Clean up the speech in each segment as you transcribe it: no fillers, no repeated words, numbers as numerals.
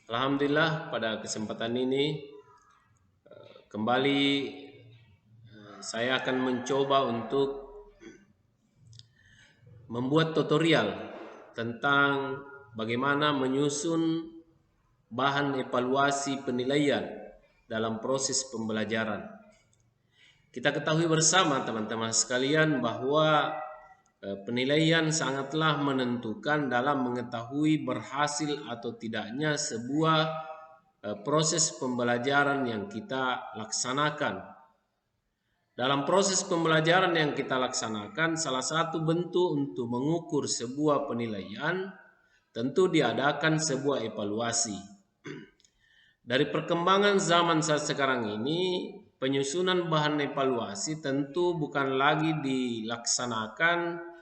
Alhamdulillah pada kesempatan ini kembali saya akan mencoba untuk membuat tutorial tentang bagaimana menyusun bahan evaluasi penilaian dalam proses pembelajaran. Kita ketahui bersama teman-teman sekalian bahwa penilaian sangatlah menentukan dalam mengetahui berhasil atau tidaknya sebuah proses pembelajaran yang kita laksanakan. Dalam proses pembelajaran yang kita laksanakan, salah satu bentuk untuk mengukur sebuah penilaian tentu diadakan sebuah evaluasi. Dari perkembangan zaman saat sekarang ini, penyusunan bahan evaluasi tentu bukan lagi dilaksanakan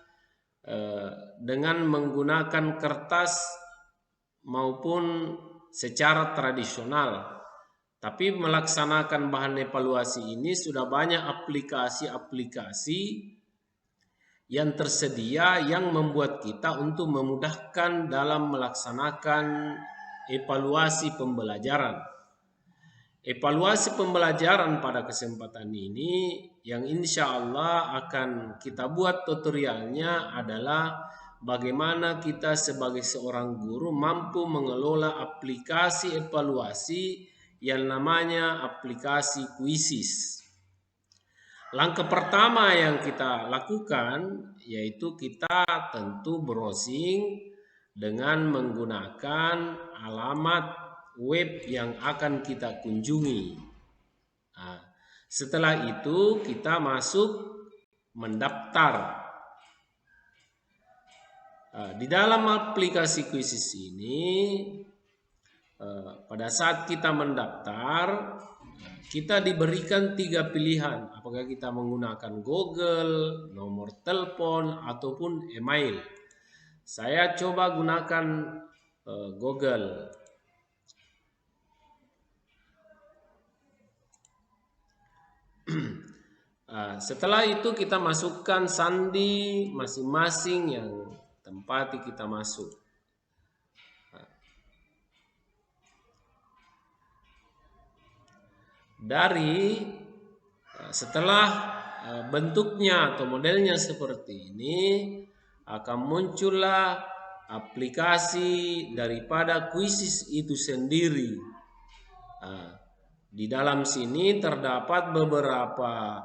dengan menggunakan kertas maupun secara tradisional. Tapi melaksanakan bahan evaluasi ini sudah banyak aplikasi-aplikasi yang tersedia yang membuat kita untuk memudahkan dalam melaksanakan evaluasi pembelajaran. Evaluasi pembelajaran pada kesempatan ini yang insya Allah akan kita buat tutorialnya adalah bagaimana kita sebagai seorang guru mampu mengelola aplikasi evaluasi yang namanya aplikasi Quizzes. Langkah pertama yang kita lakukan yaitu kita tentu browsing dengan menggunakan alamat web yang akan kita kunjungi. Nah, setelah itu kita masuk mendaftar. Di dalam aplikasi Quizzes ini pada saat kita mendaftar, kita diberikan 3 pilihan. Apakah kita menggunakan Google, nomor telepon, ataupun email. Saya coba gunakan Google. Setelah itu kita masukkan sandi masing-masing yang tempati kita masuk. Setelah bentuknya atau modelnya seperti ini, akan muncullah aplikasi daripada Quizzes itu sendiri. Di dalam sini terdapat beberapa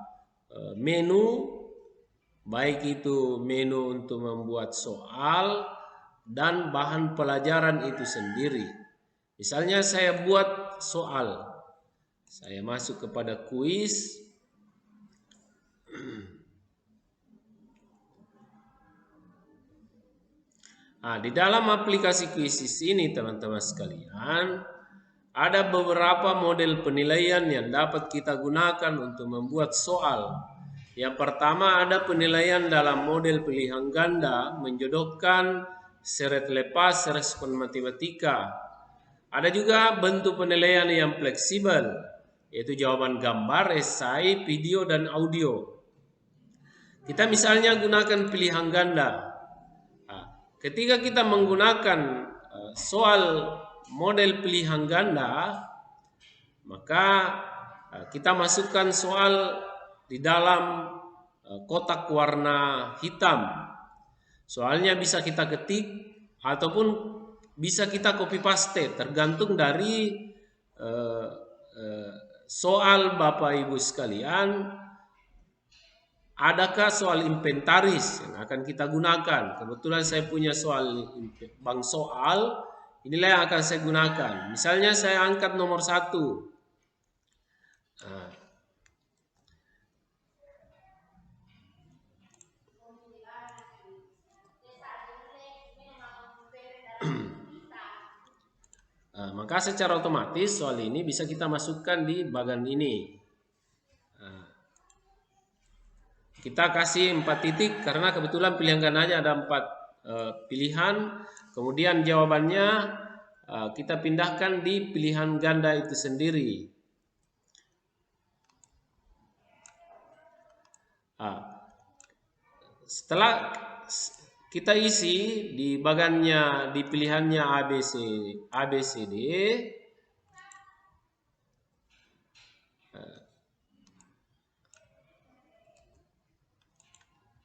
menu, baik itu menu untuk membuat soal dan bahan pelajaran itu sendiri. Misalnya saya buat soal, saya masuk kepada kuis. Di dalam aplikasi Quizzes ini teman-teman sekalian, ada beberapa model penilaian yang dapat kita gunakan untuk membuat soal. Yang pertama ada penilaian dalam model pilihan ganda menjodohkan seret lepas respon matematika. Ada juga bentuk penilaian yang fleksibel, yaitu jawaban gambar, esai, video, dan audio. Kita misalnya gunakan pilihan ganda. Ketika kita menggunakan soal model pilihan ganda, maka kita masukkan soal di dalam kotak warna hitam. Soalnya bisa kita ketik ataupun bisa kita copy paste, tergantung dari soal Bapak Ibu sekalian. Adakah soal inventaris yang akan kita gunakan? Kebetulan saya punya bank soal, inilah yang akan saya gunakan. Misalnya saya angkat nomor 1. Maka secara otomatis soal ini bisa kita masukkan di bagian ini. Kita kasih 4 titik karena kebetulan pilihan gandanya ada 4 pilihan. Kemudian jawabannya kita pindahkan di pilihan ganda itu sendiri. Setelah kita isi di bagannya, di pilihannya ABCD.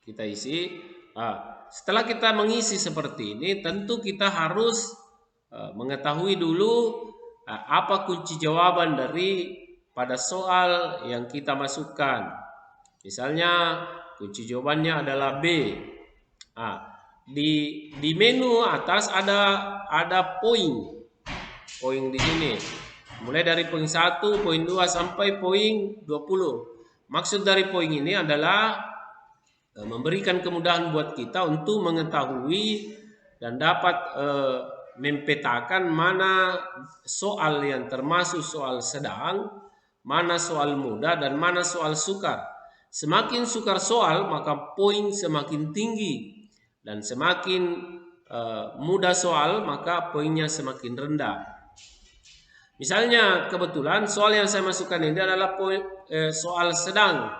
Kita isi. Setelah kita mengisi seperti ini, tentu kita harus mengetahui dulu apa kunci jawaban dari pada soal yang kita masukkan. Misalnya kunci jawabannya adalah B. Di menu atas ada poin di sini. Mulai dari poin 1, poin 2 sampai poin 20. Maksud dari poin ini adalah memberikan kemudahan buat kita untuk mengetahui dan dapat mempetakan mana soal yang termasuk soal sedang, mana soal mudah, dan mana soal sukar. Semakin sukar soal, maka poin semakin tinggi, dan semakin mudah soal, maka poinnya semakin rendah. Misalnya kebetulan soal yang saya masukkan ini adalah soal sedang,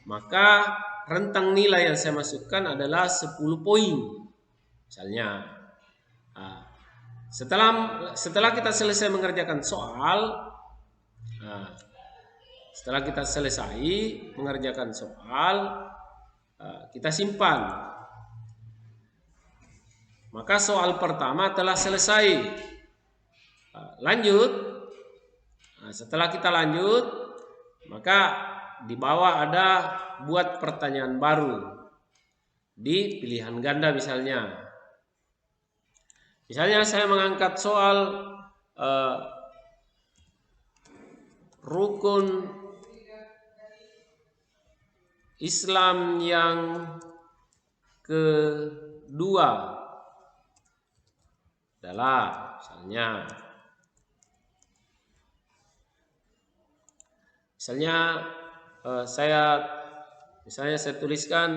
maka rentang nilai yang saya masukkan adalah 10 poin. Misalnya, setelah kita selesai mengerjakan soal, setelah kita selesai mengerjakan soal, kita simpan. Maka soal pertama telah selesai. Lanjut. Setelah kita lanjut, maka di bawah ada buat pertanyaan baru di pilihan ganda misalnya. Misalnya saya mengangkat soal rukun Islam yang kedua adalah misalnya saya tuliskan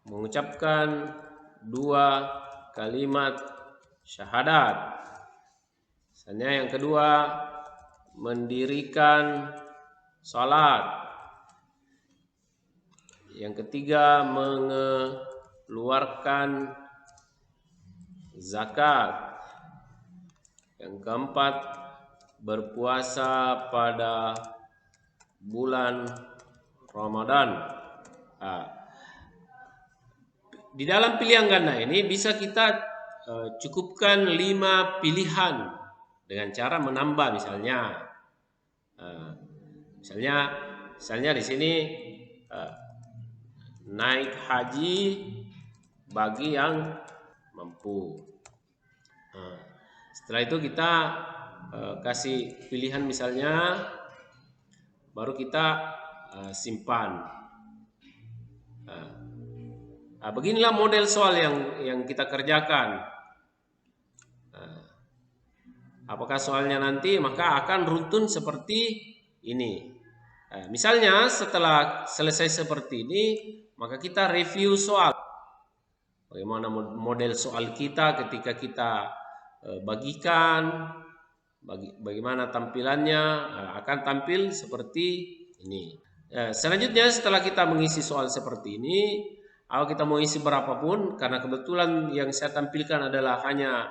mengucapkan 2 kalimat syahadat. Misalnya yang kedua, mendirikan salat. Yang ketiga, mengeluarkan zakat. Yang keempat, berpuasa pada bulan Ramadan. Di dalam pilihan ganda ini bisa kita cukupkan 5 pilihan dengan cara menambah. Misalnya di sini naik haji bagi yang mampu. Setelah itu kita kasih pilihan misalnya, baru kita simpan. Beginilah model soal yang kita kerjakan. Apakah soalnya nanti maka akan runtun seperti ini. Misalnya setelah selesai seperti ini, maka kita review soal. Bagaimana model soal kita ketika kita bagikan, bagaimana tampilannya, akan tampil seperti ini. Selanjutnya setelah kita mengisi soal seperti ini, kita mau isi berapapun, karena kebetulan yang saya tampilkan adalah hanya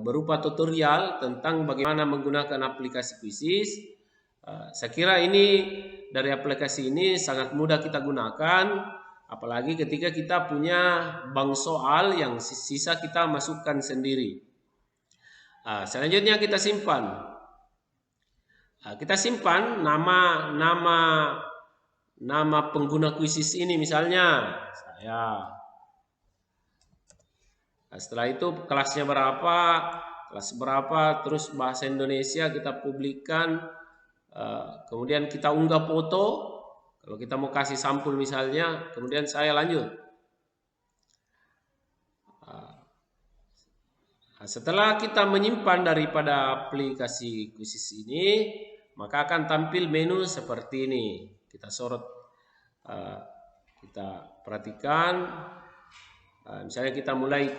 berupa tutorial tentang bagaimana menggunakan aplikasi Quizizz. Saya kira ini dari aplikasi ini sangat mudah kita gunakan, apalagi ketika kita punya bank soal yang sisa kita masukkan sendiri. Selanjutnya kita simpan. Kita simpan nama pengguna Quizizz ini, misalnya saya. Setelah itu kelasnya berapa, kelas berapa, terus bahasa Indonesia kita publikkan. Kemudian kita unggah foto. Kalau kita mau kasih sampul misalnya, kemudian saya lanjut. Setelah kita menyimpan daripada aplikasi Quizizz ini, maka akan tampil menu seperti ini. Kita sorot, kita perhatikan. Misalnya kita mulai